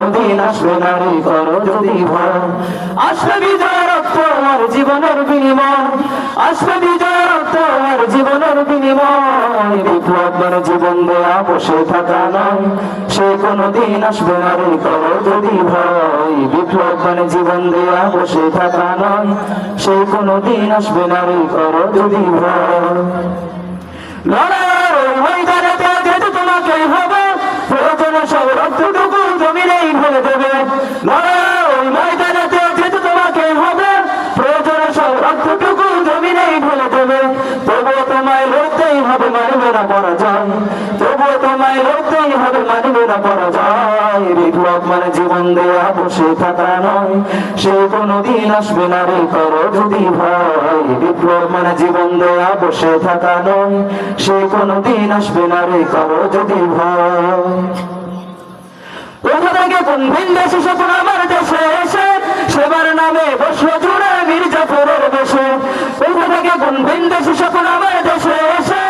দিন আসবে না রে করো যদি ভয়। আসবে বিজয় রক্ত আর জীবনের বিনিময়, আসবে বিজয় রক্ত আর জীবনের বিনিময়। বিপ্লব মানে জীবন দেয়া বসে থাকা নয়, সে কোনো দিন আসবে না রে করো যদি ভয়। বিপ্লব মানে জীবন দেয়া বসে থাকা নয়, সে কোনো দিন আসবে না রে করো যদি ভয়। লড়াইয়ের ওই ময়দানেতে যেতে তোমাকেই হবে, প্রয়োজনে সব রক্তটুকু জমিনেই ঢেলে দেবে। লড়াইয়ের ওই ময়দানেতে যেতে তোমাকেই হবে, প্রয়োজনে সব রক্তটুকু জমিনেই ঢেলে দেবে। তবুও তোমায় লড়তেই হবে, মানবে না পরাজয়। তবুও তোমায় লড়তেই হবে, মানবে না পরাজয়। বিপ্লব মানে জীবন দেয়া বসে থাকা নয়, সে কোনো দিন আসবে না রে করো যদি ভয়। বিপ্লব মানে জীবন দেয়া বসে থাকা নয়, সে কোনো দিন আসবে না রে করো যদি ভয়। কোথা থেকে কোন ভিন দেশে স্বপ্ন আমার দেশে এসে, সেবার নামে বসলো জুড়ে মির্জাফরের বেশে। কোথা থেকে কোন ভিন দেশে স্বপ্ন আমার দেশে এসে,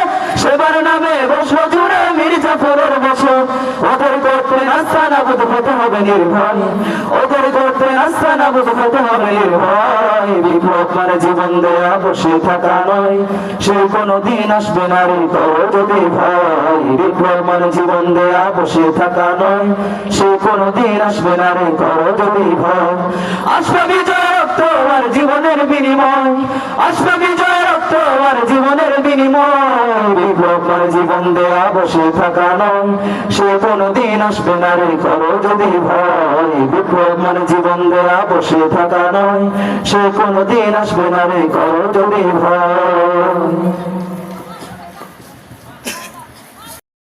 সেবার নামে বসলো জুড়ে মির্জাফরের বেশে। ওদের করতে নাস্তা নাবুদ হতে হবে নির্ভয়, ওদের করতে নাস্তা নাবুদ হতে হবে নির্ভয়। বিপ্লব মানে জীবন দেয়া বসে থাকা নয়, সে কোনো দিন আসবে না রে করো যদি ভয়। বিপ্লব মানে জীবন দেয়া বসে থাকা নয়, সে কোনো দিন আসবে না রে করো যদি ভয়। আসবে বিজয় রক্ত আর জীবনের বিনিময়, আসবে বিজয় রক্ত আর জীবনের বিনিময়। বিপ্লব মানে জীবন দেয়া বসে থাকা নয়, সে কোনো দিন আসবে না রে করো যদি ভয়। বিপ্লব মানে জীবন দেয়া বসে থাকা নয়, সে কোনো দিন আসবে না রে করো যদি ভয়।